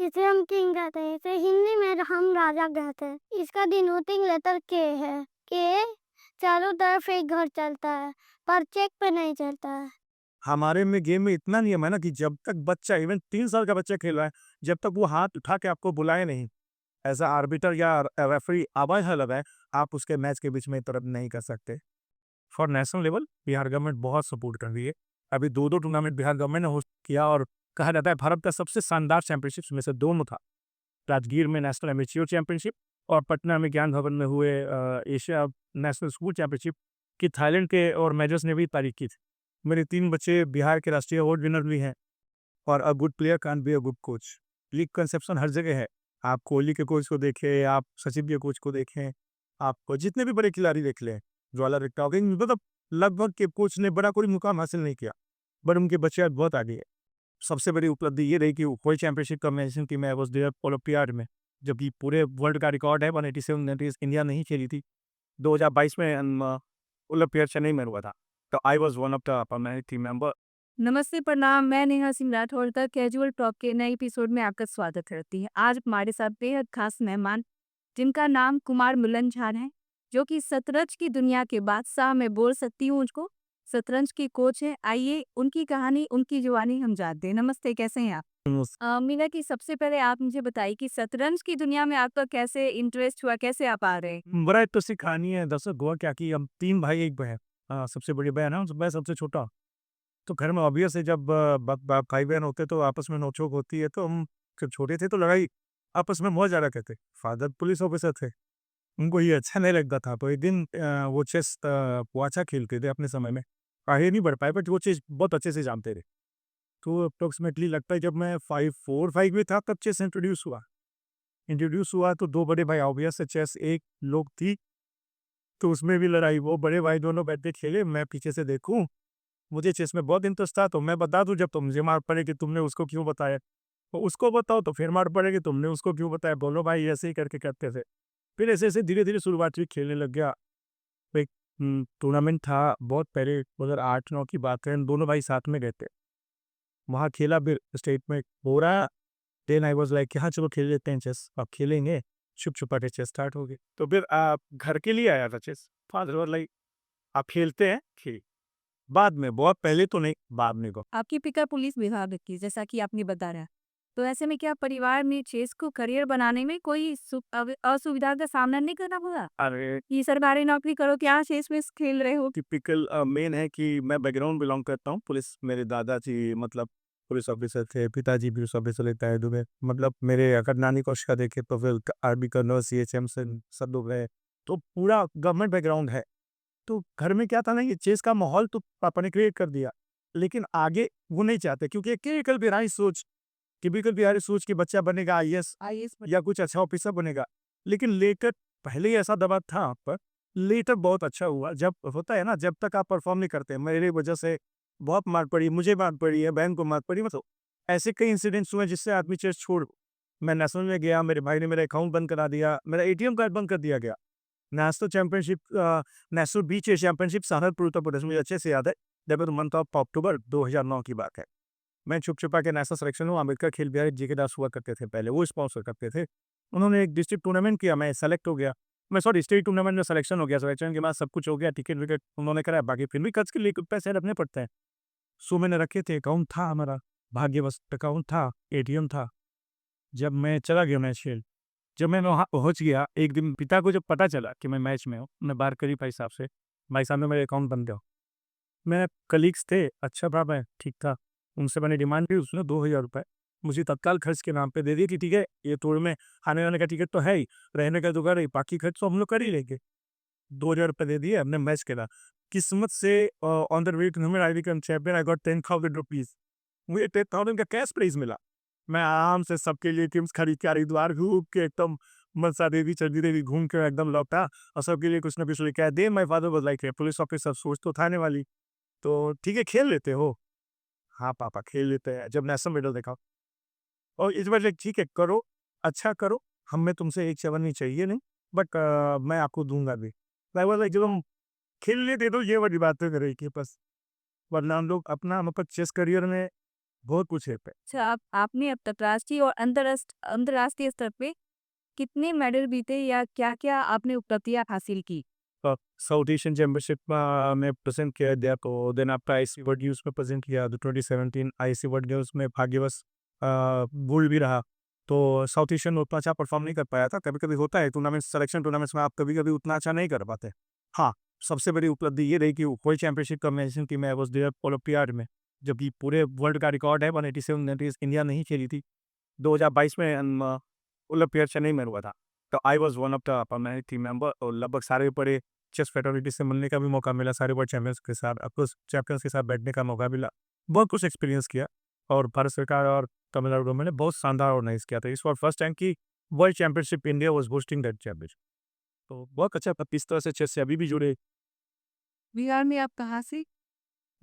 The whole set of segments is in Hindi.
इसे हम किंग कहते हैं। इसे हिंदी में हम राजा कहते हैं। इसका डिनोटिंग लेटर के है। के चारों तरफ एक घर चलता है, पर चेक पे नहीं चलता है। हमारे में गेम में इतना नियम है ना कि जब तक बच्चा इवन 3 साल का बच्चा खेल रहा है, जब तक वो हाथ उठा के आपको बुलाए नहीं, एज़ अ आर्बिटर या रेफरी आवाज़ ना लगाए, आप उसके मैच के बीच में इंटरप्ट नहीं कर सकते। For national level Bihar government बहुत सपोर्ट कर रही है। अभी 2-2 टूर्नामेंट बिहार गवर्नमेंट ने होस्ट किया और कहा जाता है भारत का सबसे शानदार चैंपियनशिप्स में से दोनों था। राजगीर में नेशनल एमेच्योर चैंपियनशिप और पटना में ज्ञान भवन में हुए एशिया नेशनल स्कूल चैंपियनशिप की थाईलैंड के और मेजर्स ने भी तारीफ की थी। मेरे 3 बच्चे बिहार के राष्ट्रीय अवार्ड विनर भी हैं और a good player can't be a good coach. लीग कंसेप्शन हर जगह है। आप कोहली के कोच को देखें, आप सचिन के कोच को देखें, आप जितने भी बड़े खिलाड़ी देख लें, ज्वाला रिट्टाओ मतलब लगभग के कोच ने बड़ा कोई मुकाम हासिल नहीं किया, बट उनके बच्चे आज बहुत आगे हैं। सबसे बड़ी उपलब्धि ये रही कि वर्ल्ड चैंपियनशिप का मेंशन कि मैं वाज़ देयर ओलंपियाड में, जबकि पूरे वर्ल्ड का रिकॉर्ड है 187 इंडिया नहीं खेली थी। 2022 में ओलंपियाड चेन्नई में हुआ था। तो I was one of the permanent team member. नमस्ते, प्रणाम। मैं नेहा सिंह राठौर का कैजुअल टॉक के नए एपिसोड में आपका स्वागत करती है। आज हमारे साथ बेहद खास मेहमान जिनका नाम कुमार मिलन झा है, जो कि शतरंज की दुनिया के बादशाह मैं बोल सकती हूँ उनको। शतरंज के कोच हैं। आइए उनकी कहानी, उनकी जुबानी हम जानते हैं। नमस्ते, कैसे हैं आप? मीना की सबसे पहले आप मुझे बताइए कि शतरंज की दुनिया में आपका कैसे इंटरेस्ट हुआ, कैसे आप आ रहे हैं? बड़ा इंटरेस्टिंग कहानी है। दरअसल हुआ क्या कि हम 3 भाई 1 बहन। सबसे बड़ी बहन है, मैं सबसे छोटा। तो घर में ऑब्वियस है जब भाई-बहन होते तो आपस में नोक-झोंक होती है, तो हम जब छोटे थे तो लड़ाई आपस में बहुत ज़्यादा करते। फादर पुलिस ऑफिसर थे, उनको ये अच्छा नहीं लगता था। तो एक दिन वो चेस वो अच्छा खेलते थे अपने समय में। आगे नहीं बढ़ पाए बट वो चेस बहुत अच्छे से जानते थे। तो अप्रॉक्सिमेटली लगता है जब मैं 4-5 में था तब चेस इंट्रोड्यूस हुआ तो 2 बड़े भाई ऑब्वियस है चेस एक लोग थी, तो उसमें भी लड़ाई। वो बड़े भाई दोनों बैठ के खेले, मैं पीछे से देखूँ। मुझे चेस में बहुत इंटरेस्ट था तो मैं बता दूँ जब तो मुझे मार पड़े कि तुमने उसको क्यों बताया? तो उसको बताओ तो फिर मार पड़ेगी तुमने उसको क्यों बताया? दोनों भाई ऐसे ही करके करते थे। फिर ऐसे-ऐसे धीरे-धीरे शुरुआत हुई, खेलने लग गया। एक टूर्नामेंट था बहुत पहले 2008-9 की बात है, हम दोनों भाई साथ में गए थे। वहाँ खेला फिर स्टेट में हो रहा, देन आई वाज़ लाइक कि हाँ, चलो खेल लेते हैं चेस। अब खेलेंगे, छुप-छुपाते चेस स्टार्ट हो गई। तो फिर घर के लिए आया था चेस। फादर वर लाइक आप खेलते हैं? खेल। बाद में, बहुत पहले तो नहीं, बाद में को। आपके पिता पुलिस विभाग की, जैसा कि आपने बताया। तो ऐसे में क्या परिवार ने चेस को करियर बनाने में कोई असुविधा का सामना नहीं करना पड़ा? अरे! कि सरकारी नौकरी करो, क्या चेस वेस खेल रहे हो? टिपिकल मेन है कि मैं बैकग्राउंड बिलॉन्ग करता हूँ पुलिस। मेरे दादाजी मतलब पुलिस ऑफिसर थे, पिताजी पुलिस ऑफिसर रिटायर्ड हुए। मतलब मेरे अगर नानी को अच्छा देखें तो फिर आर्मी कर्नल, सीएचएम से सब लोग रहे। तो पूरा गवर्नमेंट बैकग्राउंड है। तो घर में क्या था ना, ये चेस का माहौल तो पापा ने क्रिएट कर दिया। लेकिन आगे वो नहीं चाहते क्योंकि एक टिपिकल बिहारी सोच कि बच्चा बनेगा आईएएस आईएएस या कुछ अच्छा ऑफिसर बनेगा। लेकिन लेटर पहले ही ऐसा दबाव था आप पर, लेटर बहुत अच्छा हुआ। जब होता है ना, जब तक आप परफ़ॉर्म नहीं करते, मेरी वजह से बहुत मार पड़ी, मुझे मार पड़ी है, बहन को मार पड़ी, मतलब ऐसे कई इंसिडेंट्स हुए जिससे आदमी चेस छोड़। मैं नेशनल में गया, मेरे भाई ने मेरा अकाउंट बंद करा दिया, मेरा एटीएम कार्ड बंद कर दिया गया। नेशनल बीच एशिया चैंपियनशिप सहारनपुर उत्तर प्रदेश, मुझे अच्छे से याद है। That was the month of October 2009 की बात है। मैं छुप-छुपा के नेशनल सिलेक्शन हुआ, अम्बेडकर खेल बिहारी जी के दास हुआ करते थे पहले, वो स्पॉन्सर करते थे। उन्होंने एक डिस्ट्रिक्ट टूर्नामेंट किया, मैं सेलेक्ट हो गया। मैं सॉरी स्टेट टूर्नामेंट में सिलेक्शन हो गया, सिलेक्शन के बाद सब कुछ हो गया, टिकट-विकट उन्होंने कराया, बाकी फिर भी खर्च के लिए पैसे रखने पड़ते हैं। सो मैंने रखे थे, अकाउंट था हमारा, भाग्यवश अकाउंट था, एटीएम था। जब मैं चला गया मैच खेल, जब मैं वहाँ पहुँच गया, एक दिन पिता को जब पता चला कि मैं मैच में हूँ, मैं बात करी भाई साहब ने मेरा अकाउंट बंद किया। मेरे कलीग्स थे, अच्छा था मैं, ठीक था। उनसे मैंने डिमांड की, उसने ₹2000 मुझे तत्काल खर्च के नाम पे दे दिए कि ठीक है, ये टूर में आने-जाने का टिकट तो है ही, रहने का तो कर ही, बाकी खर्च तो हम लोग कर ही लेंगे। ₹2000 दे दिए, हमने मैच खेला। किस्मत से on the way tournament I become champion, I got ₹10,000 मुझे 10,000 का कैश प्राइज़ मिला। मैं आराम से सबके लिए टिप्स खरीद के हरिद्वार घूम के एकदम मनसा देवी, चंडी देवी घूम के एकदम लौटा और सबके लिए कुछ ना कुछ लेके आया। Then my father was like, "police officer सोच तो था आने वाली।" तो ठीक है, खेल लेते हो? हाँ, पापा खेल लेते हैं। जब नेशनल मेडल देखा और इस बार ठीक है करो, अच्छा करो, हमें तुमसे 1 चवन्नी चाहिए नहीं, बट मैं आपको दूँगा भी। मैं बोला जब हम खेलने दे दो ये वाली बातें करे कि बस, वरना हम लोग अपना मतलब चेस करियर में बहुत कुछ है पे। अच्छा, आपने अब तक राष्ट्रीय और अंतर्राष्ट्रीय स्तर पे कितने मेडल जीते या क्या-क्या आपने उपलब्धियाँ हासिल की? साउथ एशियन चैंपियनशिप में प्रेजेंट किया दिया, तो देन आपका आईसी वर्ल्ड गेम्स में प्रेजेंट किया, तो 2017 आईसी वर्ल्ड गेम्स में भाग्यवश गोल्ड भी रहा। तो साउथ एशियन में उतना अच्छा परफॉर्म नहीं कर पाया था। कभी कभी होता है टूर्नामेंट, सिलेक्शन टूर्नामेंट्स में आप कभी कभी उतना अच्छा नहीं कर पाते। हाँ, सबसे बड़ी उपलब्धि ये रही कि वर्ल्ड चैंपियनशिप का मेंशन की मैं वाज देयर ओलंपियाड में, जबकि पूरे वर्ल्ड का रिकॉर्ड है 187 इंडिया नहीं खेली थी। 2022 में ओलंपियाड चेन्नई में हुआ था। तो I was one of the permanent team member, और लगभग सारे बड़े चेस फेडरेटिव से मिलने का भी मौका मिला, सारे वर्ल्ड चैंपियंस के साथ, अफकोर्स चैंपियंस के साथ बैठने का मौका मिला। बहुत कुछ एक्सपीरियंस किया, और भारत सरकार और तमिलनाडु गवर्नमेंट ने बहुत शानदार ऑर्गेनाइज़ किया था। इस बार फर्स्ट टाइम कि world championship India was hosting that championship. तो बहुत अच्छा था, इस तरह से चेस से अभी भी जुड़े। बिहार में आप कहाँ से?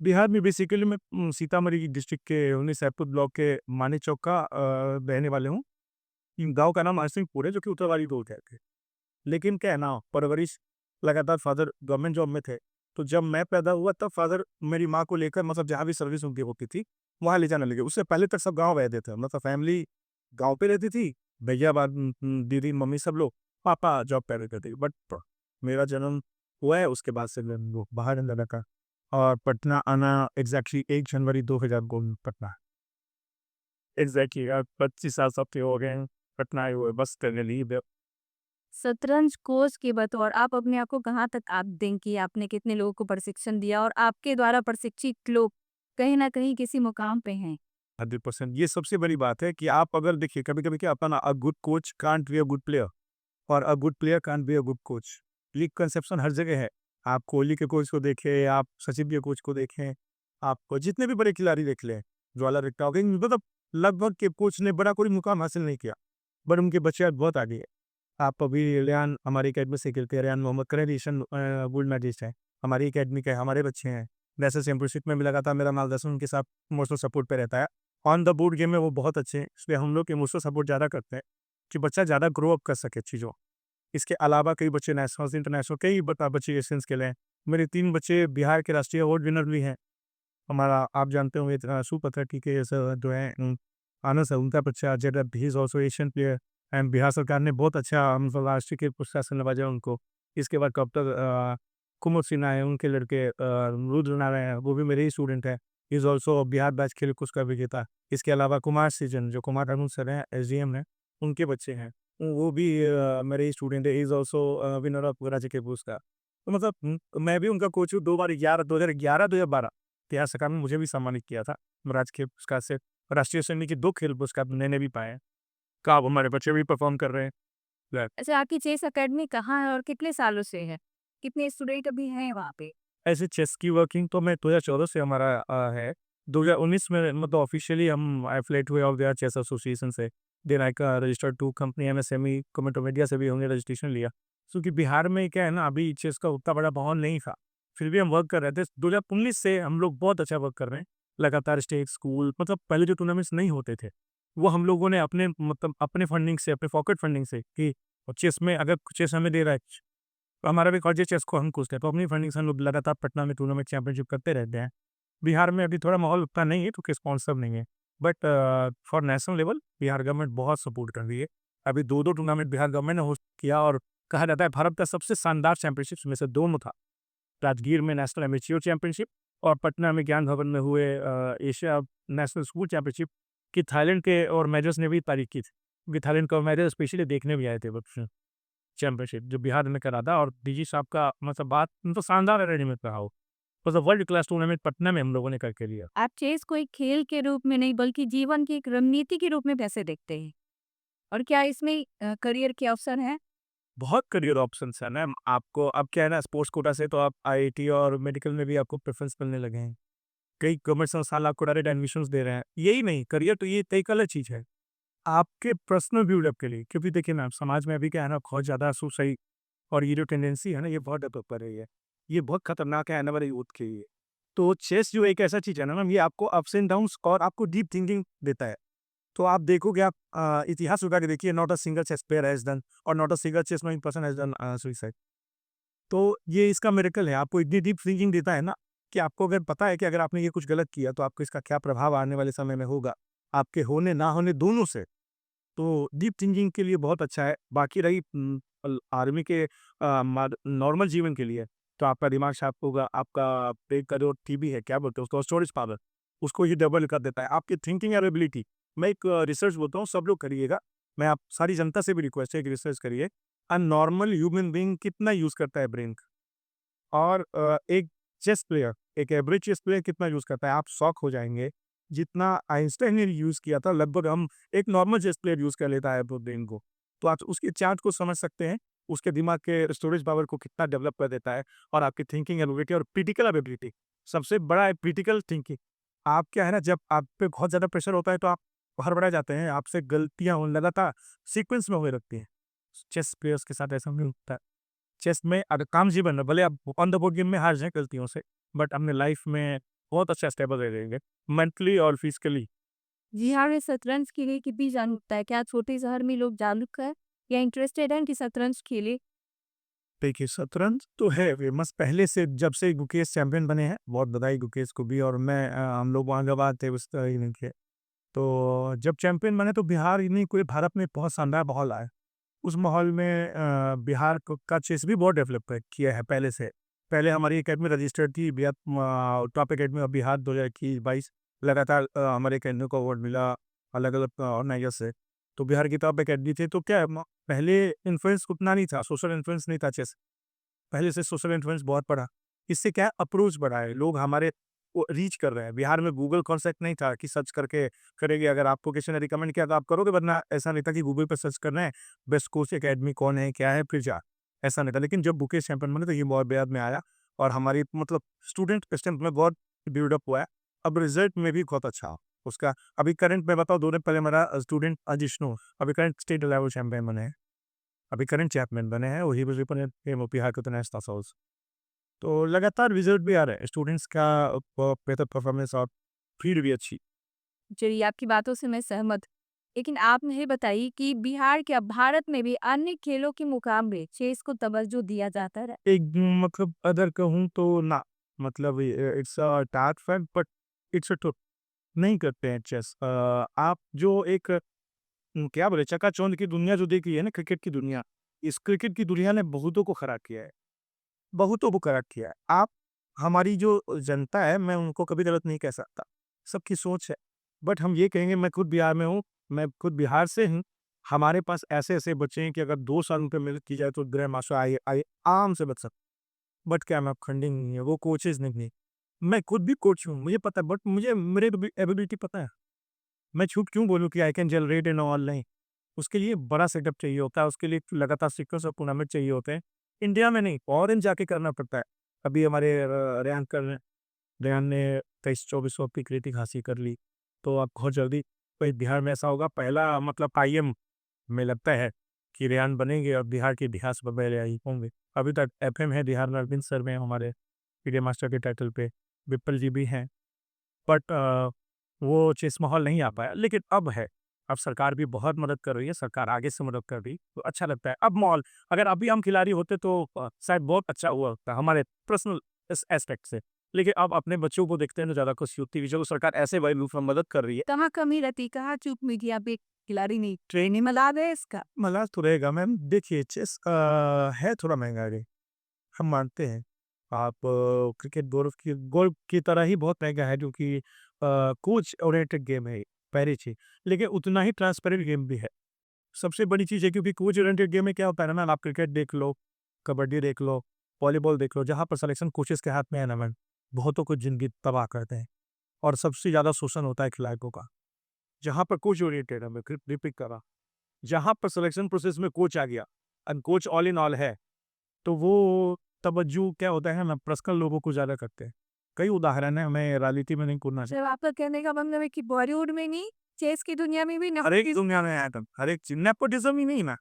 बिहार में बेसिकली मैं सीतामढ़ी डिस्ट्रिक्ट के उन्हीं सैदपुर ब्लॉक के मानी चौक का रहने वाले हूँ। गाँव का नाम हरसिंहपुर है, जो कि उत्तरवारी बोलते थे। लेकिन क्या है ना, परवरिश लगातार फादर गवर्नमेंट जॉब में थे। तो जब मैं पैदा हुआ तब फादर मेरी माँ को लेकर, मतलब जहाँ भी सर्विस उनकी होती थी, वहाँ ले जाने लगे। उससे पहले तक सब गाँव रहते थे, मतलब फैमिली गाँव पे रहती थी। भैया, दीदी, मम्मी सब लोग, पापा जॉब पे रहते थे। बट मेरा जन्म हुआ है उसके बाद से मैं वो बाहर रहने लगा। और पटना आना एग्जैक्टली 1 जनवरी 2002 में पटना। एग्जैक्टली 25 साल सब पे हो गए हैं, पटना आए हुए बस करने लिए। शतरंज कोच के बतौर आप अपने आप को कहाँ तक आप दें कि आपने कितने लोगों को प्रशिक्षण दिया और आपके द्वारा प्रशिक्षित लोग कहीं न कहीं किसी मुकाम पे हैं? 100% ये सबसे बड़ी बात है कि आप अगर देखिए, कभी-कभी क्या होता है ना, a good coach can't be a good player, और a good player can't be a good coach. ये कंसेप्शन हर जगह है। आप कोहली के कोच को देखें, आप सचिन के कोच को देखें, आप जितने भी बड़े खिलाड़ी देख लें, ज्वाला रेड्डी, मतलब लगभग के कोच ने बड़ा कोई मुकाम हासिल नहीं किया, बट उनके बच्चे आज बहुत आगे हैं। आप अभी रेयान हमारी अकेडमी से खेलते हैं, रेयान मोहम्मद करें रीसेंट गोल्ड मेडलिस्ट हैं, हमारी अकेडमी के हमारे बच्चे हैं। नेशनल चैंपियनशिप में भी लगातार मेरा मार्गदर्शन उनके साथ इमोशनल सपोर्ट पे रहता है। ऑन द बोर्ड गेम में वो बहुत अच्छे हैं, इसलिए हम लोग इमोशनल सपोर्ट ज़्यादा करते हैं कि बच्चा ज़्यादा ग्रो अप कर सके चीज़ों। इसके अलावा कई बच्चे नेशनल्स, इंटरनेशनल, कई बच्चे एशियंस खेले हैं। मेरे 3 बच्चे बिहार के राष्ट्रीय अवार्ड विनर भी हैं। हमारा आप जानते होंगे सुपथ के जो है आनंद सर, उनका बच्चा जेडर, he is also Asian player. And Bihar सरकार ने बहुत अच्छा मतलब राष्ट्रीय खेल पुरस्कार से नवाजा उनको। इसके बाद डॉक्टर कुमुद सिन्हा है, उनके लड़के रुद्र नारायण हैं, वो भी मेरे ही स्टूडेंट हैं। ही इज़ ऑल्सो बिहार राज्य खेल पुरस्कार विजेता। इसके अलावा कुमार सृजन, जो कुमार अरुण सर हैं, एसडीएम हैं, उनके बच्चे हैं। वो भी मेरे ही स्टूडेंट है। ही इज़ ऑल्सो विनर ऑफ राज्य खेल पुरस्कार। तो मतलब मैं भी उनका कोच हूँ। 2 बार 2011, 2012 बिहार सरकार ने मुझे भी सम्मानित किया था राज्य खेल पुरस्कार से। राष्ट्रीय श्रेणी के 2 खेल पुरस्कार मैंने भी पाए हैं। का अब हमारे बच्चे भी परफॉर्म कर रहे हैं। दैट अच्छा, आपकी चेस अकेडमी कहाँ है और कितने सालों से है? कितने स्टूडेंट अभी हैं वहाँ पे? ऐसे चेस की वर्किंग तो मैं 2014 से हमारा है। 2019 में मतलब ऑफिशियली हम एफिलिएट हुए ऑफ द चेस एसोसिएशन से। देन आई का registered to company MSME government of India से भी हमने रजिस्ट्रेशन लिया। क्योंकि बिहार में क्या है ना, अभी चेस का उतना बड़ा माहौल नहीं था। फिर भी हम वर्क कर रहे थे। 2019 से हम लोग बहुत अच्छा वर्क कर रहे हैं। लगातार स्टेट, स्कूल, मतलब पहले जो टूर्नामेंट्स नहीं होते थे, वो हम लोगों ने अपने मतलब अपने फंडिंग से, अपने पॉकेट फंडिंग से कि चेस में अगर चेस हमें दे रहा है, तो हमारा भी कॉलेज चेस को हम पूछते हैं, तो अपनी फंडिंग से हम लोग लगातार पटना में टूर्नामेंट चैंपियनशिप करते रहते हैं। बिहार में अभी थोड़ा माहौल उतना नहीं है क्योंकि स्पॉन्सर नहीं है, but for national level Bihar government बहुत सपोर्ट कर रही है। अभी 2-2 टूर्नामेंट बिहार गवर्नमेंट ने होस्ट किया, और कहा जाता है भारत का सबसे शानदार चैंपियनशिप्स में से दोनों था। राजगीर में नेशनल एमेच्योर चैंपियनशिप, और पटना में ज्ञान भवन में हुए एशिया नेशनल स्कूल चैंपियनशिप की थाईलैंड के और मेजर्स ने भी तारीफ की थी, क्योंकि थाईलैंड का मेजर स्पेशली देखने भी आए थे बच्चे। चैंपियनशिप जो बिहार ने करा था, और डीजी साहब का मतलब बात मतलब शानदार अरेंजमेंट रहा हो। मतलब वर्ल्ड क्लास टूर्नामेंट पटना में हम लोगों ने करके लिया। आप चेस को एक खेल के रूप में नहीं बल्कि जीवन की एक रणनीति के रूप में कैसे देखते हैं? और क्या इसमें करियर के अवसर हैं? बहुत करियर ऑप्शंस है ना आपको। अब क्या है ना, स्पोर्ट्स कोटा से तो आप आईआईटी और मेडिकल में भी आपको प्रेफरेंस मिलने लगे हैं। कई गवर्नमेंट संस्थान आपको डायरेक्ट एडमिशंस दे रहे हैं। यही नहीं, करियर तो ये एक अलग चीज़ है। आपके पर्सनल बिल्डअप के लिए, क्योंकि देखिए ना, समाज में अभी क्या है ना, बहुत ज़्यादा सुसाइड और ये जो टेंडेंसी है ना, ये बहुत डेवलप कर रही है। ये बहुत खतरनाक है आने वाले यूथ के लिए। तो चेस जो एक ऐसा चीज़ है ना मैम, ये आपको अप्स एंड डाउन्स और आपको डीप थिंकिंग देता है। तो आप देखोगे, आप इतिहास उठा के देखिए, not a single chess player has done, और not a single chess knowing person has done suicide. तो ये इसका मिरेकल है, आपको इतनी डीप थिंकिंग देता है ना, कि आपको अगर पता है कि अगर आपने ये कुछ गलत किया तो आपको इसका क्या प्रभाव आने वाले समय में होगा, आपके होने ना होने दोनों से। तो डीप थिंकिंग के लिए बहुत अच्छा है। बाकी रही आर्मी के नॉर्मल जीवन के लिए, तो आपका दिमाग शार्प होगा, आपका ब्रेन का जो टीबी है, क्या बोलते हैं उसको, स्टोरेज पावर, उसको ये डबल कर देता है। आपकी थिंकिंग एबिलिटी, मैं एक रिसर्च बोलता हूँ, सब लोग करिएगा। मैं आप सारी जनता से भी रिक्वेस्ट है कि रिसर्च करिए। नॉर्मल ह्यूमन बीइंग कितना यूज़ करता है ब्रेन का, और एक चेस प्लेयर, एक एवरेज चेस प्लेयर कितना यूज़ करता है, आप शॉक हो जाएँगे। जितना आइंस्टाइन ने यूज़ किया था, लगभग हम एक नॉर्मल चेस प्लेयर यूज़ कर लेता है वो ब्रेन को। तो आप उसके चार्ट को समझ सकते हैं, उसके दिमाग के स्टोरेज पावर को कितना डेवलप कर देता है, और आपकी थिंकिंग एबिलिटी और क्रिटिकल एबिलिटी। सबसे बड़ा है क्रिटिकल थिंकिंग। आप क्या है ना, जब आप पे बहुत ज़्यादा प्रेशर होता है तो आप हड़बड़ा जाते हैं, आपसे गलतियाँ होने लगातार सीक्वेंस में होने लगती हैं। चेस प्लेयर्स के साथ ऐसा नहीं होता है। चेस में अगर काम जीवन में भले आप ऑन द बोर्ड गेम में हार जाएँ गलतियों से, बट अपने लाइफ में बहुत अच्छा स्टेबल रह जाएँगे, मेंटली और फिजिकली। जी हाँ, ये शतरंज के लिए कितनी जागरूकता है? क्या छोटे शहर में लोग जागरूक है या इंटरेस्टेड हैं कि शतरंज खेले? देखिए, शतरंज तो है फेमस पहले से, जब से गुकेश चैंपियन बने हैं, बहुत बधाई गुकेश को भी। और मैं हम लोग वहाँ जब आते उस इवेंट के, तो जब चैंपियन बने तो बिहार ही नहीं, पूरे भारत में बहुत शानदार माहौल आया। उस माहौल में बिहार का चेस भी बहुत डेवलप किया है पहले से। पहले हमारी एकेडमी रजिस्टर्ड थी, टॉप एकेडमी ऑफ बिहार 2021-22, लगातार हमारे एकेडमी को अवार्ड मिला अलग-अलग ऑर्गेनाइजर से। तो बिहार की टॉप एकेडमी थी, तो क्या है पहले इन्फ्लुएंस उतना नहीं था, सोशल इन्फ्लुएंस नहीं था चेस। पहले से सोशल इन्फ्लुएंस बहुत बढ़ा। इससे क्या है, अप्रोच बढ़ा है, लोग हमारे को रीच कर रहे हैं। बिहार में गूगल कॉन्सेप्ट नहीं था कि सर्च करके करेंगे, अगर आपको किसी ने रिकमेंड किया तो आप करोगे, वरना ऐसा नहीं था कि गूगल पे सर्च करना है, बेस्ट कोच अकेडमी कौन है, क्या है, फिर जा, ऐसा नहीं था। लेकिन जब बुकेश चैंपियन बने तो ये बहुत बाद में आया, और हमारी मतलब स्टूडेंट स्ट्रेंथ में बहुत बिल्डअप हुआ है। अब रिजल्ट में भी बहुत अच्छा उसका। अभी करंट में बताओ, 2 दिन पहले मेरा स्टूडेंट अजिष्णु अभी करंट स्टेट लेवल चैंपियन बने हैं। अभी करंट चैंपियन बने हैं, वही बिहार के तो नेशनल सोल्स। तो लगातार रिजल्ट भी आ रहे हैं स्टूडेंट्स का, बेहतर परफॉर्मेंस और फील्ड भी अच्छी। चलिए, आपकी बातों से मैं सहमत हूँ। लेकिन आप मुझे बताइए कि बिहार क्या भारत में भी अन्य खेलों के मुकाबले चेस को तवज्जो दिया जाता है? एक मतलब अदर कहूँ तो ना, मतलब it's a task fact, but it's a truth, नहीं करते हैं चेस। आप जो एक क्या बोले, चकाचौंध की दुनिया जो देखी है ना, क्रिकेट की दुनिया, इस क्रिकेट की दुनिया ने बहुतों को खराब किया है, बहुतों को खराब किया है। आप, हमारी जो जनता है, मैं उनको कभी गलत नहीं कह सकता, सबकी सोच है। बट हम ये कहेंगे, मैं खुद बिहार में हूँ, मैं खुद बिहार से हूँ, हमारे पास ऐसे-ऐसे बच्चे हैं कि अगर 2 साल उन पे मेहनत की जाए तो ग्रैंड मास्टर आए आए आराम से बन सकते। बट क्या मैं खंडित नहीं है, वो कोचेज़ नहीं। मैं खुद भी कोच हूँ, मुझे पता है, बट मुझे मेरे एबिलिटी पता है। मैं झूठ क्यों बोलूँ कि I can generate N all, नहीं। उसके लिए बड़ा सेटअप चाहिए होता है, उसके लिए लगातार सीक्वेंस और टूर्नामेंट चाहिए होते हैं। इंडिया में नहीं, फॉरेन जाके करना पड़ता है। अभी हमारे रेयान कर रहे हैं, रेयान ने 23-24 की रेटिंग हासिल कर ली। तो अब बहुत जल्दी कोई बिहार में ऐसा होगा, पहला मतलब आईएम में लगता है कि रेयान बनेंगे और बिहार के इतिहास में पहले आई होंगे। अभी तक एफएम है बिहार में, अरविंद सर में हमारे पीडीए मास्टर के टाइटल पे, विप्पल जी भी हैं। बट वो चेस माहौल नहीं आ पाया, लेकिन अब है। अब सरकार भी बहुत मदद कर रही है, सरकार आगे से मदद कर रही है, तो अच्छा लगता है। अब माहौल, अगर अभी हम खिलाड़ी होते तो शायद बहुत अच्छा हुआ होता हमारे पर्सनल इस एस्पेक्ट से। लेकिन अब अपने बच्चों को देखते हैं तो ज़्यादा खुशी होती है कि चलो सरकार ऐसे भाई रूप में मदद कर रही है। कहाँ कमी रहती, कहाँ चूक मीडिया पे खिलाड़ी नहीं ट्रेनिंग में ला दे इसका। मलाल तो रहेगा मैम, देखिए चेस है थोड़ा महँगा है, हम मानते हैं। आप क्रिकेट गोल्फ की तरह ही बहुत महँगा है, क्योंकि कोच ओरिएंटेड गेम है, पहली चीज़। लेकिन उतना ही ट्रांसपेरेंट गेम भी है। सबसे बड़ी चीज़ है, क्योंकि कोच ओरिएंटेड गेम में क्या होता है ना मैम, आप क्रिकेट देख लो, कबड्डी देख लो, वॉलीबॉल देख लो, जहाँ पर सिलेक्शन कोचेज़ के हाथ में है ना मैम, बहुतों को ज़िंदगी तबाह करते हैं, और सबसे ज़्यादा शोषण होता है खिलाड़ियों का। जहाँ पर कोच ओरिएंटेड है, मैं रिपीट कर रहा हूँ, जहाँ पर सिलेक्शन प्रोसेस में कोच आ गया and coach all in all है, तो वो तवज्जो क्या होता है ना, पर्सनल लोगों को ज़्यादा करते हैं। कई उदाहरण है, मैं राजनीति में नहीं कूदना चाहता। जब आपका कहने का मतलब है कि बॉलीवुड में नहीं, चेस की दुनिया में भी हर एक नेपोटिज्म। दुनिया में है, हर एक चीज़ नेपोटिज़्म ही नहीं ना,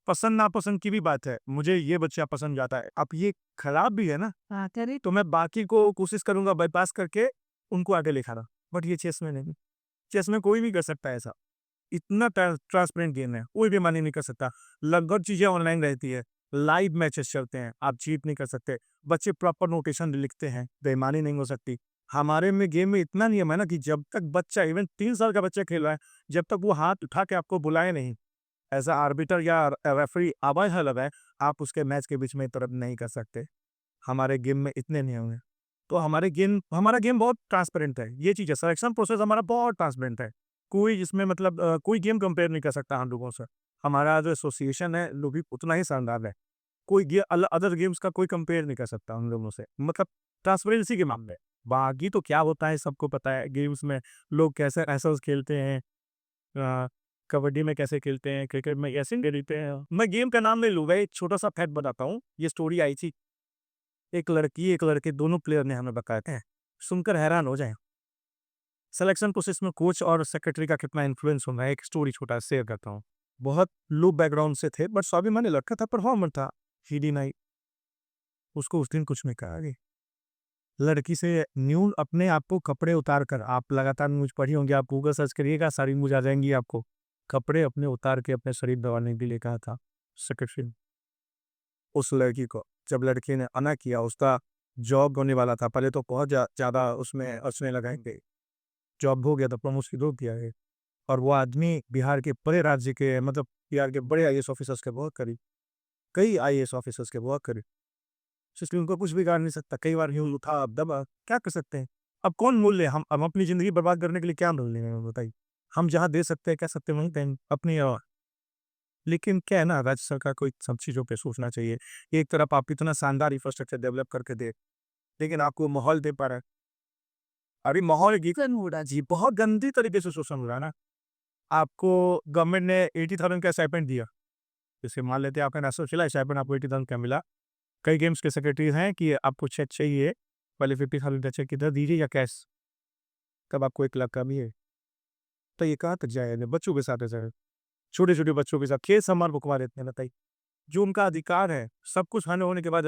पसंद नापसंद की भी बात है। मुझे ये बच्चा पसंद जाता है, अब ये खराब भी है ना, हाँ, करे तो मैं बाकी को कोशिश करूँगा बाईपास करके उनको आगे लिखाना। बट ये चेस में नहीं, चेस में कोई भी कर सकता है ऐसा। इतना ट्रांसपेरेंट गेम है, कोई भी मानी नहीं कर सकता। लगभग चीज़ें ऑनलाइन रहती है। लाइव मैचेस चलते हैं, आप चीट नहीं कर सकते। बच्चे प्रॉपर नोटेशन लिखते हैं, बेईमानी नहीं हो सकती। हमारे में गेम में इतना नियम है ना कि जब तक बच्चा इवन 3 साल का बच्चा खेल रहा है, जब तक वो हाथ उठा के आपको बुलाए नहीं, एज़ अ आर्बिटर या रेफरी आवाज़ है लगाए, आप उसके मैच के बीच में इंटरप्ट नहीं कर सकते। हमारे गेम में इतने नियम हैं। तो हमारा गेम बहुत ट्रांसपेरेंट है, ये चीज़ है। सिलेक्शन प्रोसेस हमारा बहुत ट्रांसपेरेंट है। कोई इसमें मतलब कोई गेम कंपेयर नहीं कर सकता हम लोगों से। हमारा जो एसोसिएशन है, वो भी उतना ही शानदार है। कोई अदर गेम्स का कोई कंपेयर नहीं कर सकता हम लोगों से, मतलब ट्रांसपेरेंसी के मामले। बाकी तो क्या होता है सबको पता है, गेम्स में लोग कैसे एसेस खेलते हैं, अ, कबड्डी में कैसे खेलते हैं, क्रिकेट में ऐसे खेलते हैं। मैं गेम का नाम नहीं लूँगा, एक छोटा-सा फैक्ट बताता हूँ। ये स्टोरी आई थी, एक लड़की, एक लड़के दोनों प्लेयर ने हमें बताए थे, सुनकर हैरान हो जाएँ। सिलेक्शन प्रोसेस में कोच और सेक्रेटरी का कितना इन्फ्लुएंस होता है, एक स्टोरी छोटा शेयर करता हूँ। बहुत लो बैकग्राउंड से थे, बट स्वाभिमानी लड़का था, परफॉर्मर था, ही डिनाई। उसको उस दिन कुछ नहीं कहा गया। लड़की से न्यू अपने आप को कपड़े उतार कर, आप लगातार न्यूज़ पढ़ी होंगी, आप गूगल सर्च करिएगा, सारी न्यूज़ आ जाएँगी आपको। कपड़े अपने उतार के अपने शरीर दबाने के लिए कहा था सेक्रेटरी ने, उस लड़की को। जब लड़की ने मना किया, उसका जॉब होने वाला था, पहले तो बहुत ज़्यादा उसमें अड़चनें लगाएँगे। जॉब हो गया तो प्रमोशन रोक दिया गया। और वो आदमी बिहार के बड़े राज्य के, मतलब बिहार के बड़े आईएएस ऑफिसर्स के बहुत करीब, कई आईएएस ऑफिसर्स के बहुत करीब। इसलिए उनको कुछ बिगाड़ नहीं सकता। कई बार न्यूज़ उठा, दबा, क्या कर सकते हैं? अब कौन मूल्य, हम अपनी ज़िंदगी बर्बाद करने के लिए क्या मूल्य है बताइए? हम जहाँ दे सकते हैं, कह सकते हैं, वहीं दें अपनी। लेकिन क्या है ना, राज्य सरकार को इन सब चीज़ों पे सोचना चाहिए। एक तरफ आप इतना शानदार इंफ्रास्ट्रक्चर डेवलप करके दे, लेकिन आपको माहौल दे पा रहा है। अभी माहौल गिकन हो रहा है जी, बहुत गंदी तरीके से शोषण हो रहा है ना। आपको गवर्नमेंट ने 80,000 का स्टाइपेंड दिया। जैसे मान लेते हैं आपका नेशनल खेला, स्टाइपेंड आपको 80,000 का मिला। कई गेम्स के सेक्रेटरीज हैं कि आपको चेक चाहिए, पहले 50,000 का चेक इधर दीजिए या कैश। तब आपको 1 लाख का भी है। तो ये कहाँ तक जाएगा? बच्चों के साथ ऐसा है। छोटे-छोटे बच्चों के साथ खेल सम्मान रुकवा देते हैं, बताइए। जो उनका अधिकार है, सब कुछ होने के बाद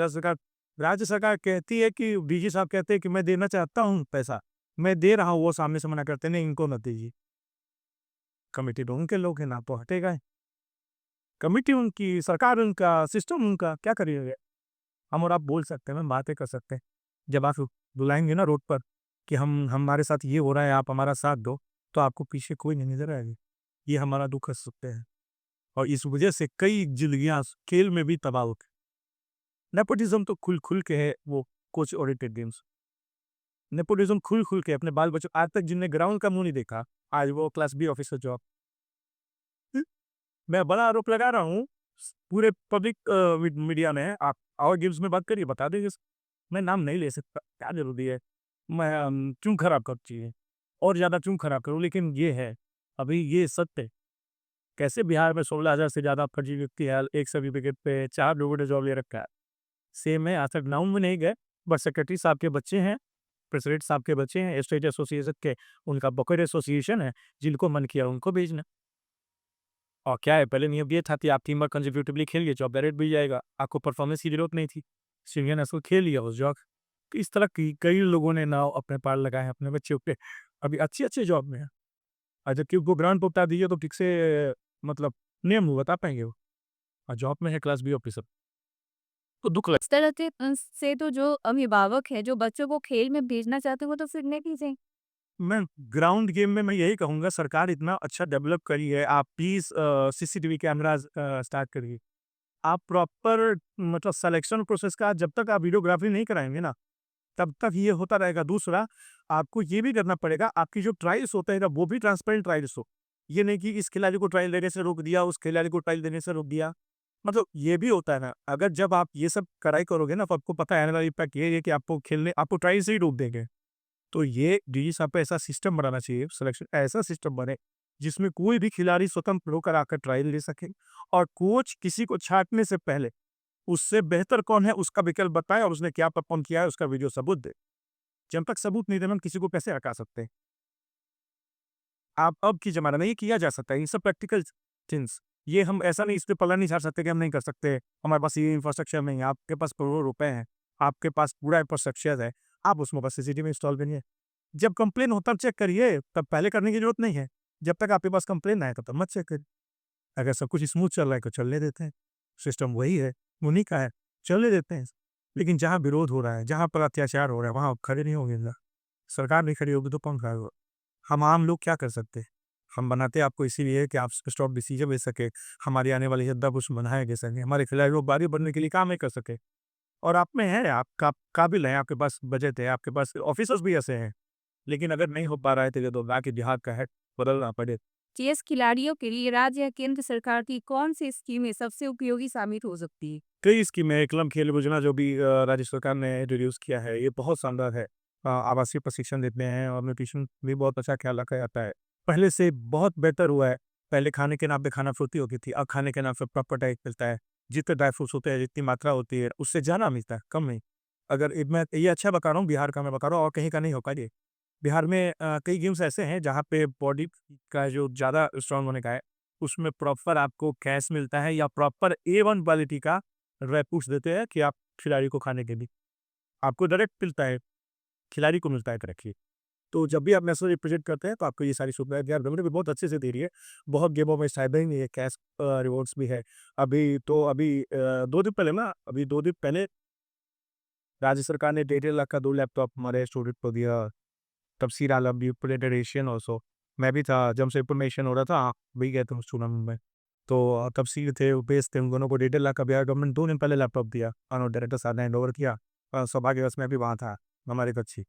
राज्य सरकार कहती है कि डीजी साहब कहते हैं कि मैं देना चाहता हूँ पैसा, मैं दे रहा हूँ, वो सामने से मना करते हैं, नहीं इनको मत दीजिए। कमिटी तो उनके लोग हैं, ना तो हटेगा ही। कमिटी उनकी, सरकार उनका, सिस्टम उनका, क्या करिएगा? हम और आप बोल सकते हैं, हम बातें कर सकते हैं। जब आप बुलाएँगे ना रोड पर कि हम हमारे साथ ये हो रहा है, आप हमारा साथ दो, तो आपको पीछे कोई नहीं नज़र आएगा। ये हमारा दुःख हँस सकते हैं। और इस वजह से कई ज़िंदगियाँ खेल में भी तबाह होती हैं। नेपोटिज़्म तो खुल-खुल के है, वो कोच ओरिएंटेड गेम्स। नेपोटिज़्म खुल-खुल के अपने बाल-बच्चों, आज तक जिनने ग्राउंड का मुँह नहीं देखा, आज वो क्लास बी ऑफिसर जॉब। मैं बड़ा आरोप लगा रहा हूँ, पूरे पब्लिक मीडिया में। आप और गेम्स में बात करिए, बता देंगे। मैं नाम नहीं ले सकता, क्या ज़रूरी है? मैं क्यों खराब करूँ चीज़ें? और ज़्यादा क्यों खराब करूँ? लेकिन ये है, अभी ये सत्य है। कैसे बिहार में 16,000 से ज़्यादा फर्जी व्यक्ति है, एक सर्टिफिकेट पे 4 लोगों ने जॉब ले रखा है। सेम है, आज तक ग्राउंड में नहीं गए, बट सेक्रेटरी साहब के बच्चे हैं, प्रेसिडेंट साहब के बच्चे हैं, स्टेट एसोसिएशन के, उनका बकौर एसोसिएशन है, जिनको मन किया उनको भेजना। और क्या है, पहले नियम ये था कि आप टीम वर्क कंसेक्यूटिवली खेलिए, जॉब डायरेक्ट मिल जाएगा, आपको परफॉर्मेंस की जरूरत नहीं थी। सीनियर नेशनल खेल लिया उस जॉब। इस तरह की कई लोगों ने नाव अपने पार लगाए हैं अपने बच्चों पे, अभी अच्छी-अच्छी जॉब में है। और जबकि उनको ग्राउंड पे उतार दीजिए तो ठीक से, मतलब नियम बता पाएँगे वो, और जॉब में है क्लास बी ऑफिसर। तो दुःख लग इस तरह से तो जो अभिभावक है, जो बच्चों को खेल में भेजना चाहते हैं, वो तो फिर नहीं भेजें। मैं ग्राउंड गेम में मैं यही कहूँगा, सरकार इतना अच्छा डेवलप करी है, आप प्लीज़ सीसीटीवी कैमराज़ स्टार्ट करिए। आप प्रॉपर, मतलब सिलेक्शन प्रोसेस का जब तक आप वीडियोग्राफी नहीं कराएँगे ना, तब तक ये होता रहेगा। दूसरा, आपको ये भी करना पड़ेगा, आपकी जो ट्रायल्स होते हैं ना, वो भी ट्रांसपेरेंट ट्रायल्स हो। ये नहीं कि इस खिलाड़ी को ट्रायल देने से रोक दिया, उस खिलाड़ी को ट्रायल देने से रोक दिया। मतलब ये भी होता है ना, अगर जब आप ये सब कड़ाई करोगे ना, तो आपको पता है आने वाला इम्पैक्ट ये है कि आपको ट्रायल से ही रोक देंगे। तो ये डीजी साहब पे ऐसा सिस्टम बनाना चाहिए, सिलेक्शन ऐसा सिस्टम बने, जिसमें कोई भी खिलाड़ी स्वतंत्र होकर आकर ट्रायल ले सके, और कोच किसी को छाँटने से पहले उससे बेहतर कौन है उसका विकल्प बताए, और उसने क्या परफ़ॉर्म किया है उसका वीडियो सबूत दे। जब तक सबूत नहीं देना, हम किसी को कैसे हटा सकते हैं? आप अब की ज़माना में ये किया जा सकता है, ये सब प्रैक्टिकल थिंग्स। ये हम ऐसा नहीं, इस पे पल्ला नहीं झाड़ सकते कि हम नहीं कर सकते, हमारे पास ये इंफ्रास्ट्रक्चर नहीं है। आपके पास करोड़ों रुपए हैं, आपके पास पूरा इंफ्रास्ट्रक्चर है, आप उसमें बस सीसीटीवी इंस्टॉल करिए। जब कंप्लेन हो तब चेक करिए, तब पहले करने की ज़रूरत नहीं है। जब तक आपके पास कंप्लेन ना आए तब तक मत चेक करिए। अगर सब कुछ स्मूथ चल रहा है तो चलने देते हैं, सिस्टम वही है। उन्हीं का है, चलने देते हैं। लेकिन जहाँ विरोध हो रहा है, जहाँ पर अत्याचार हो रहा है, वहाँ आप खड़े नहीं होंगे ना। सरकार नहीं खड़ी होगी तो कौन खड़ा होगा? हम आम लोग क्या कर सकते हैं? हम बनाते आपको इसीलिए कि आप स्टॉप डिसीजन ले सके, हमारी आने वाली जनता कुछ बनाए दे सके, हमारे खिलाड़ी लोग बागी बनने के लिए काम नहीं कर सके। और आप में है, आप काबिल हैं, आपके पास बजट है, आपके पास ऑफिसर्स भी ऐसे हैं। लेकिन अगर नहीं हो पा रहा है तो ये तो बाकी बिहार का हेड बदलना पड़े। चेस खिलाड़ियों के लिए राज्य या केंद्र सरकार की कौन सी स्कीमें सबसे उपयोगी साबित हो सकती है? कई स्कीमें हैं, एकलम खेल योजना जो भी राज्य सरकार ने इंट्रोड्यूस किया है, ये बहुत शानदार है। आवासीय प्रशिक्षण देते हैं और न्यूट्रिशन भी बहुत अच्छा ख्याल रखा जाता है। पहले से बहुत बेहतर हुआ है। पहले खाने के नाम पे खाना फुर्ती होती थी, अब खाने के नाम पे प्रॉपर डाइट मिलता है। जितने ड्राई फ्रूट्स होते हैं, जितनी मात्रा होती है, उससे ज़्यादा मिलता है, कम नहीं। अगर मैं ये अच्छा बता रहा हूँ, बिहार का मैं बता रहा हूँ और कहीं का नहीं होगा ये। बिहार में कई गेम्स ऐसे हैं जहाँ पे बॉडी का जो ज़्यादा स्ट्रॉन्ग होने का है, उसमें प्रॉपर आपको कैश मिलता है या प्रॉपर A1 क्वालिटी का ड्राई फ्रूट्स देते हैं कि आप खिलाड़ी को खाने के लिए। आपको डायरेक्ट मिलता है, खिलाड़ी को मिलता है डायरेक्टली। तो जब भी आप नेशनल रिप्रेजेंट करते हैं तो आपको ये सारी सुविधाएँ बिहार गवर्नमेंट भी बहुत अच्छे से दे रही है। बहुत गेमों में स्टाइपेंड भी है, कैश रिवॉर्ड्स भी है। अभी 2 दिन पहले ना, अभी 2 दिन पहले राज्य सरकार ने 1.5 लाख का 2 लैपटॉप हमारे स्टूडेंट को दिया। तफसीर आलम भी प्लेटेड एशियन ऑल्सो। मैं भी था, जमशेदपुर में एशियन हो रहा था, वही गए थे उस टूर्नामेंट में। तो तफसीर थे, उपेश थे, उन दोनों को 1.5 लाख का बिहार गवर्नमेंट 2 दिन पहले लैपटॉप दिया और डायरेक्टर साहब ने हैंड ओवर किया। सौभाग्यवश मैं भी वहाँ था, हमारी कक्षी।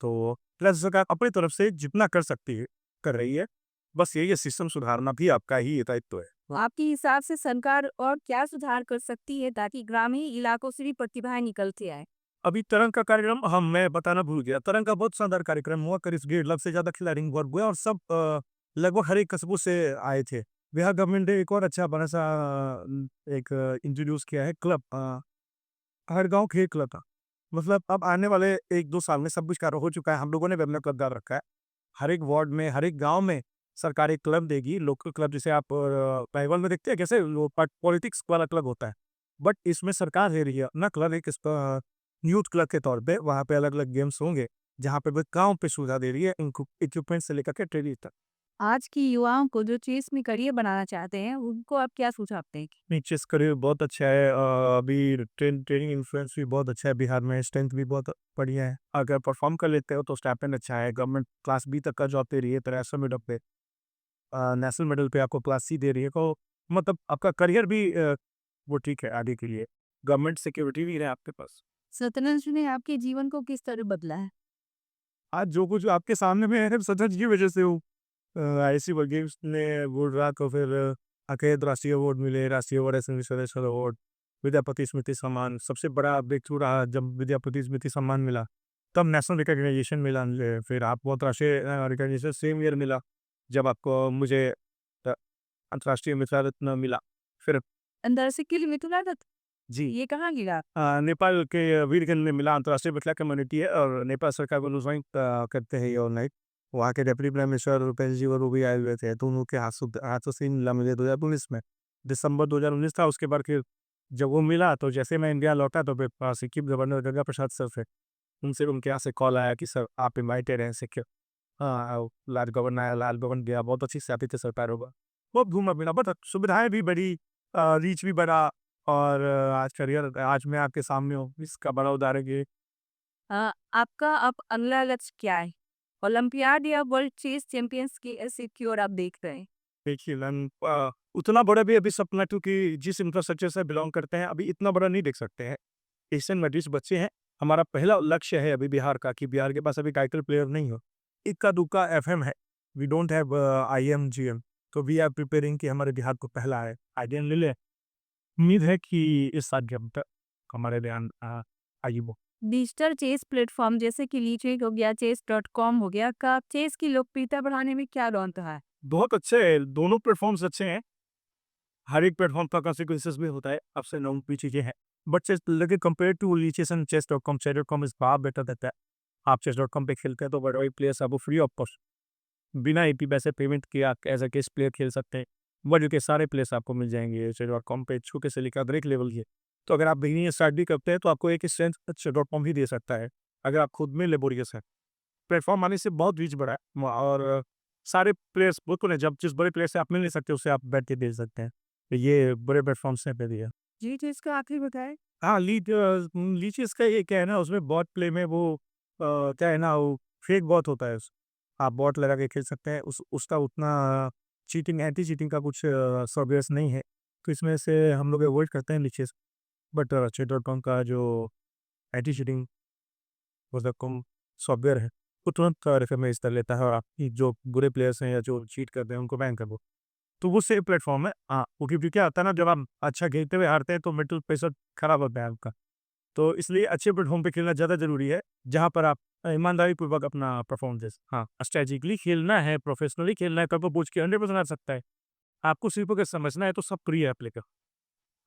तो प्लस सरकार अपनी तरफ से जितना कर सकती है, कर रही है। बस यही है, सिस्टम सुधारना भी आपका ही दायित्व है। आपके हिसाब से सरकार और क्या सुधार कर सकती है ताकि ग्रामीण इलाकों से भी प्रतिभाएं निकलती आए? अभी तरंग का कार्यक्रम मैं बताना भूल गया। तरंग का बहुत शानदार कार्यक्रम हुआ, करीब 1.5 लाख से ज़्यादा खिलाड़ी इन्वॉल्व हुए और सब लगभग हर एक कस्बों से आए थे। बिहार गवर्नमेंट ने एक और अच्छा बड़ा-सा एक इंट्रोड्यूस किया है क्लब, हर गाँव खेल क्लब था। मतलब अब आने वाले 1-2 साल में सब कुछ कार्य हो चुका है, हम लोगों ने भी अपना क्लब डाल रखा है। हर एक वार्ड में, हर एक गाँव में सरकार एक क्लब देगी, लोकल क्लब जिसे आप पहलगाम में देखते हैं कैसे वो पॉलिटिक्स वाला क्लब होता है। बट इसमें सरकार दे रही है अपना क्लब, एक इसका यूथ क्लब के तौर पे, वहाँ पे अलग-अलग गेम्स होंगे, जहाँ पे वो गाँव पे सुविधा दे रही है, इनको इक्विपमेंट से लेकर के ट्रेनिंग तक। आज की युवाओं को जो चेस में करियर बनाना चाहते हैं, उनको आप क्या सुझाव देंगे? नहीं, चेस करियर बहुत अच्छा है। अभी ट्रेनिंग इन्फ्लुएंस भी बहुत अच्छा है बिहार में, स्ट्रेंथ भी बहुत बढ़िया है। अगर परफॉर्म कर लेते हो तो स्टाइपेंड अच्छा है, गवर्नमेंट क्लास बी तक का जॉब दे रही है, इंटरनेशनल मेडल पे, नेशनल मेडल पे आपको क्लास सी दे रही है, तो मतलब आपका करियर भी वो ठीक है आगे के लिए। गवर्नमेंट सिक्योरिटी भी है आपके पास। शतरंज ने आपके जीवन को किस तरह बदला है? आज जो कुछ आपके सामने में है, सच की वजह से हूँ। आईसी वर्ल्ड गेम्स ने गोल्ड रहा तो फिर अकेले राष्ट्रीय अवार्ड मिले, राष्ट्रीय अवार्ड, नेशनल अवार्ड, विद्यापति स्मृति सम्मान, सबसे बड़ा ब्रेक थ्रू रहा जब विद्यापति स्मृति सम्मान मिला, तब नेशनल रिकॉग्निशन मिला मुझे। फिर आपको अंतर्राष्ट्रीय रिकॉग्निशन सेम ईयर मिला, जब आपको मुझे अंतर्राष्ट्रीय मित्र रत्न मिला। फिर अंदर से किल मिथुना दत्त, जी, ये कहाँ गिरा? नेपाल के वीरगंज में मिला, अंतर्राष्ट्रीय मिथिला कम्युनिटी है और नेपाल सरकार को अनुसार करते हैं ये ऑनलाइन। वहाँ के डिप्टी प्राइम मिनिस्टर रुपेश जी और वो भी आए हुए थे, तो उनके हाथों से मिला मुझे 2019 में, दिसंबर 2019 था। उसके बाद फिर जब वो मिला तो जैसे मैं इंडिया लौटा तो फिर सिक्किम गवर्नर गंगा प्रसाद सर थे, उनसे उनके यहाँ से कॉल आया कि सर आप इन्वाइटेड हैं सिक्किम। हाँ, राजभवन आया, राजभवन गया, बहुत अच्छी से आतिथ्य सत्कार होगा। बहुत घूमा-फिरा, बहुत सुविधाएँ भी बढ़ी, रीच भी बढ़ा और आज करियर, आज मैं आपके सामने हूँ, इसका बड़ा उदाहरण ये। आपका अब अगला लक्ष्य क्या है? ओलंपियाड या वर्ल्ड चेस चैंपियंस की ऐसी की ओर आप देख रहे हैं? देखिए मैम, उतना बड़ा भी अभी सपना, क्योंकि जिस इंफ्रास्ट्रक्चर से बिलॉन्ग करते हैं अभी इतना बड़ा नहीं देख सकते हैं। एशियन मेडलिस्ट बच्चे हैं। हमारा पहला लक्ष्य है अभी बिहार का कि बिहार के पास अभी टाइटल प्लेयर नहीं हो। इक्का-दुक्का एफएम है। We don't have IM, GM. तो वी आर प्रिपेयरिंग कि हमारे बिहार को पहला है। आईडीएम ले लें। उम्मीद है कि इस साल के अंत तक हमारे ध्यान आएगी वो। डिजिटल चेस प्लेटफॉर्म जैसे कि लीचेक हो गया, chess.com हो गया, का चेस की लोकप्रियता बढ़ाने में क्या रोल रहा है? बहुत अच्छे हैं, दोनों प्लेटफ़ॉर्म्स अच्छे हैं। हर एक प्लेटफ़ॉर्म का कॉन्सिक्वेंसेस भी होता है, अप्स एंड डाउन भी चीज़ें हैं। बट चेस लेकिन compare to Lichess and chess.com is far better देता है। आप chess.com पे खेलते हैं तो बड़े-बड़े प्लेयर्स आपको फ्री ऑफ कॉस्ट, बिना एपी पैसे पेमेंट किए आप एज़ अ गेस्ट प्लेयर खेल सकते हैं। वर्ल्ड के सारे प्लेयर्स आपको मिल जाएँगे chess.com पे, छोटे से लेकर हर एक लेवल के। तो अगर आप बिगिनिंग स्टार्ट भी करते हैं तो आपको एक स्ट्रेंथ chess.com भी दे सकता है, अगर आप खुद में लेबोरियस हैं। प्लेटफ़ॉर्म आने से बहुत रीच बढ़ा है और सारे प्लेयर्स बिल्कुल है, जब जिस बड़े प्लेयर से आप मिल नहीं सकते, उससे आप बैठ के खेल सकते हैं। तो ये बड़े प्लेटफ़ॉर्म्स ने पे दिया। जी चीज का आखिरी बताए। हाँ, लीचेस का ये क्या है ना, उसमें बॉट प्ले में वो क्या है ना, वो फेक बॉट होता है। आप बॉट लगा के खेल सकते हैं। उसका उतना चीटिंग, एंटी चीटिंग का कुछ सॉफ्टवेयर्स नहीं है, तो इसमें से हम लोग अवॉइड करते हैं लीचेस। बट चेस.com का जो एंटी चीटिंग कम सॉफ्टवेयर है, वो तुरंत रिकमेंड कर लेता है और आपकी जो बुरे प्लेयर्स हैं या जो चीट करते हैं उनको बैन कर दो। तो वो सेफ प्लेटफॉर्म है। हाँ, वो क्योंकि क्या होता है ना, जब आप अच्छा खेलते हुए हारते हैं तो मेंटल प्रेशर खराब होता है आपका। तो इसलिए अच्छे प्लेटफ़ॉर्म पे खेलना ज़्यादा ज़रूरी है, जहाँ पर आप ईमानदारीपूर्वक अपना परफ़ॉर्म दे हाँ, स्ट्रैटेजिकली खेलना है, प्रोफ़ेशनली खेलना है, तब तो पूछ के 100% आ सकता है। आपको सिर्फ़ अगर समझना है तो सब फ्री है एप्लीकेशन।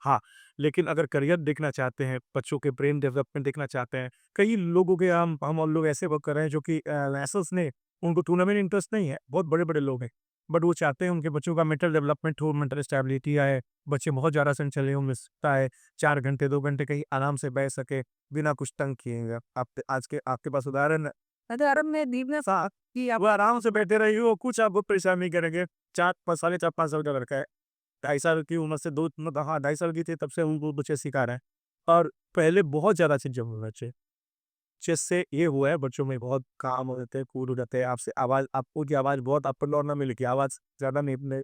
हाँ, लेकिन अगर करियर देखना चाहते हैं, बच्चों के ब्रेन डेवलपमेंट देखना चाहते हैं, कई लोगों के हम और लोग ऐसे वर्क कर रहे हैं जो कि नेशनल्स ने उनको टूर्नामेंट इंटरेस्ट नहीं है, बहुत बड़े-बड़े लोग हैं। बट वो चाहते हैं उनके बच्चों का मेंटल डेवलपमेंट हो, मेंटल स्टेबिलिटी आए, बच्चे बहुत ज़्यादा चंचल हैं, उनमें सकता है 4 घंटे, 2 घंटे कहीं आराम से बैठ सके, बिना कुछ तंग किए हुए। आप आज के आपके पास उदाहरण है। अगर में दीपना सा कि आप वो आराम से बैठे रहिए, वो कुछ आपको परेशान नहीं करेंगे। 4 प साढ़े 4-5 साल का लड़का है। 2.5 साल की उम्र से 2 मतलब हाँ, 2.5 साल की थी तब से उनको बच्चे सिखा रहे हैं। और पहले बहुत ज़्यादा चीज़ें हुए बच्चे। चेस से ये हुआ है बच्चों में बहुत काम हो जाते हैं, कूल हो जाते हैं, आपसे आवाज़ आपको की आवाज़ बहुत अप एंड डाउन ना मिले की आवाज़ ज़्यादा नहीं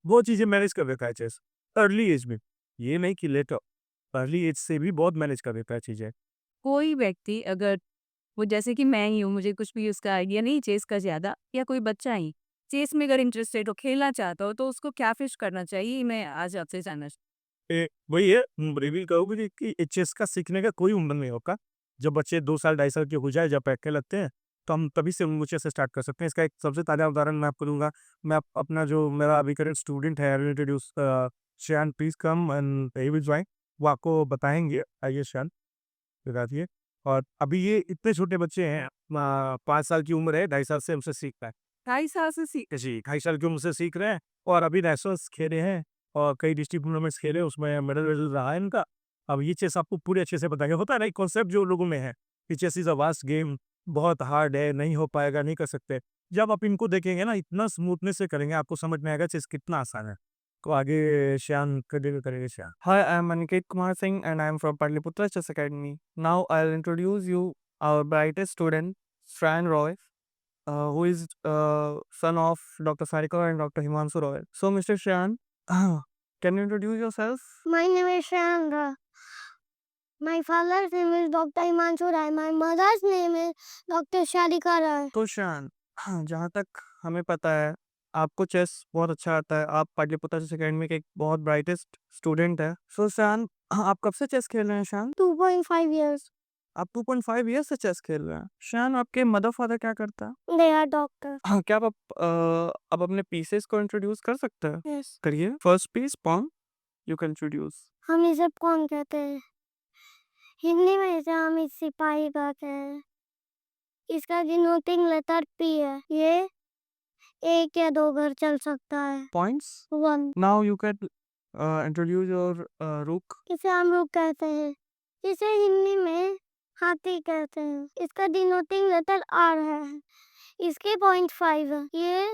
वो चीज़ें मैनेज कर देता है चेस, अर्ली एज में। ये नहीं कि लेटर, अर्ली एज से भी बहुत मैनेज कर देता है चीज़ें। कोई व्यक्ति अगर वो जैसे कि मैं ही हूँ, मुझे कुछ भी उसका आइडिया नहीं चेस का ज़्यादा या कोई बच्चा ही, चेस में अगर इंटरेस्टेड हो, खेलना चाहता हो, तो उसको क्या फ़िश करना चाहिए? मैं आज आपसे जानना वही है रिवील करोगे कि चेस का सीखने का कोई उम्र नहीं होता। जब बच्चे 2 साल 2.5 साल के हो जाए, जब बैठने लगते हैं, तो हम तभी से उनको चेस स्टार्ट कर सकते हैं। इसका एक सबसे ताज़ा उदाहरण मैं आपको दूँगा। मैं अपना जो मेरा अभी करंट स्टूडेंट है, I will introduce Shreyan please come and he will join. वो आपको बताएँगे, आइए श्रेयान, बता दिए। और अभी ये इतने छोटे बच्चे हैं, 5 साल की उम्र है, 2.5 साल से हमसे सीख रहा है। 2.5 साल से जी, 2.5 साल की उम्र से सीख रहे हैं और अभी नेशनल्स खेले हैं और कई डिस्ट्रिक्ट टूर्नामेंट्स खेले, उसमें मेडल-वेडल रहा है इनका। अब ये चेस आपको पूरे अच्छे से बताएँगे। होता है ना एक कॉन्सेप्ट जो लोगों में है कि chess is a vast game, बहुत हार्ड है, नहीं हो पाएगा, नहीं कर सकते। जब आप इनको देखेंगे ना, इतना स्मूथनेस से करेंगे, आपको समझ में आएगा चेस कितना आसान है। तो आगे श्यान कंटिन्यू करेंगे श्यान। Hi, I'm Aniket Kumar Singh and I'm from Patliputra Chess Academy. Now I'll introduce you our brightest student, Fran Roy, who is son of Dr. Sarika and Dr. Himanshu Roy. So, Mr. Shran, can you introduce yourself? My name is Shandra. My father's name is Dr. Himanshu Rai. My mother's name is Dr. Sharika Rai. तो शान, हाँ, जहाँ तक हमें पता है, आपको चेस बहुत अच्छा आता है। आप पाटलिपुत्र चेस अकेडमी के एक बहुत ब्राइटेस्ट स्टूडेंट है। सो शान, आप कब से चेस खेल रहे हैं शान? 2.5 years. आप 2.5 ईयर्स से चेस खेल रहे हैं। शान, आपके मदर फादर क्या करता है? They are doctors. हाँ, क्या आप अपने पीसेस को इंट्रोड्यूस कर सकते हैं? Yes. करिए। First piece pawn you can introduce. हम इसे कौन कहते हैं? हिंदी में इसे हम इस सिपाही कहते हैं। इसका डिनोटिंग लेटर पी है। ये 1 या 2 घर चल सकता है। Points. 1. Now you can introduce your रूक। इसे हम रुक कहते हैं। इसे हिंदी में हाथी कहते हैं। इसका डिनोटिंग लेटर आर है। इसके 0.5 है। ये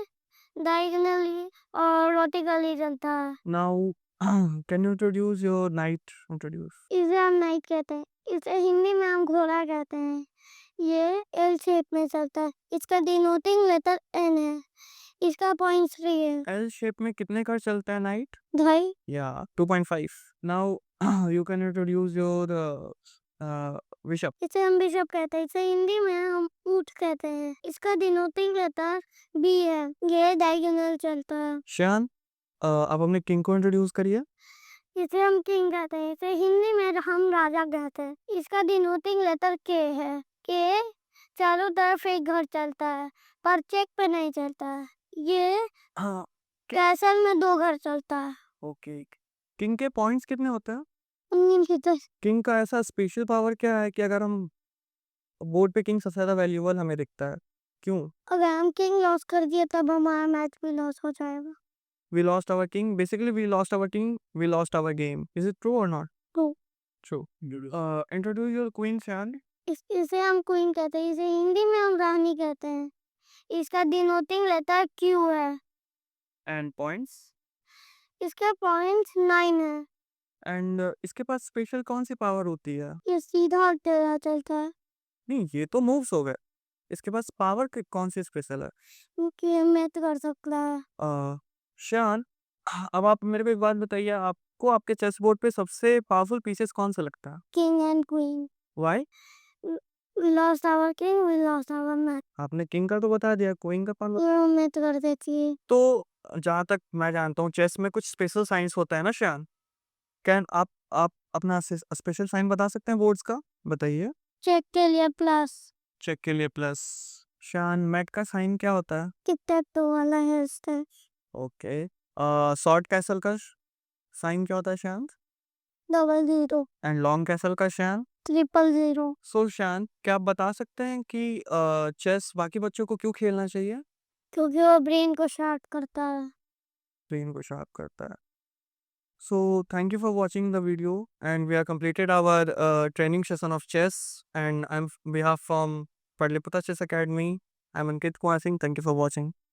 डायगोनली और वर्टिकली चलता है। Now can you introduce your night? Introduce. इसे हम नाइट कहते हैं। इसे हिंदी में हम घोड़ा कहते हैं। ये एल शेप में चलता है। इसका डिनोटिंग लेटर एन है। इसका 0.3 है। एल शेप में कितने कर चलता है नाइट? 2.5. या 2.5। Now you can introduce your bishop. इसे हम बिशप कहते हैं। इसे हिंदी में हम ऊंट कहते हैं। इसका डिनोटिंग लेटर बी है। ये डायगोनल चलता है। शान, आप अपने किंग को इंट्रोड्यूस करिए। इसे हम किंग कहते हैं। इसे हिंदी में हम राजा कहते हैं। इसका डिनोटिंग लेटर के है। के चारों तरफ एक घर चलता है, पर चेक पे नहीं चलता है। ये हाँ, कैसल में 2 घर चलता है। ओके। किंग के पॉइंट्स कितने होते हैं? 19 किंग का ऐसा स्पेशल पावर क्या है कि अगर हम बोर्ड पे किंग सबसे ज़्यादा वैल्यूएबल हमें दिखता है? क्यों? अगर हम किंग लॉस कर दिए तब हमारा मैच भी लॉस हो जाएगा। We lost our king. Basically, we lost our king. We lost our game. Is it true or not? True. True. Introduce your queen, Shan. इसे हम क्वीन कहते हैं। इसे हिंदी में हम रानी कहते हैं। इसका डिनोटिंग लेटर क्यू है। And points. इसका पॉइंट्स 9 है। एंड इसके पास स्पेशल कौन सी पावर होती है? ये सीधा और टेढ़ा चलता है नहीं, ये तो मूव्स हो गए। इसके पास पावर कौन सी स्पेशल है? क्योंकि ये मैथ कर सकता है। शान, अब आप मेरे को एक बात बताइए, आपको आपके चेस बोर्ड पे सबसे पावरफुल पीसेस कौन सा लगता है? King and queen. Why? We lost our king, we lost our man। आपने किंग का तो बता दिया, क्वीन का पावर। ये मैथ कर देती है। तो जहाँ तक मैं जानता हूँ चेस में कुछ स्पेशल साइंस होता है ना शान? कैन आप अपना स्पेशल साइन बता सकते हैं बोर्ड्स का? बताइए। चेक के लिए प्लस। चेक के लिए प्लस। शान, मैट का साइन क्या होता है? टिक टैक टू वाला है इसका। ओके। शॉर्ट कैसल का साइन क्या होता है शान? 00। एंड लॉन्ग कैसल का शान? 000। सो शान, क्या आप बता सकते हैं कि चेस बाकी बच्चों को क्यों खेलना चाहिए? क्योंकि वो ब्रेन को शार्प करता है। ब्रेन को शार्प करता है। So thank you for watching the video, and we have completed our training session of chess, and I'm behalf from Padliputra Chess Academy. I'm Ankit Kumar Singh. Thank you for watching.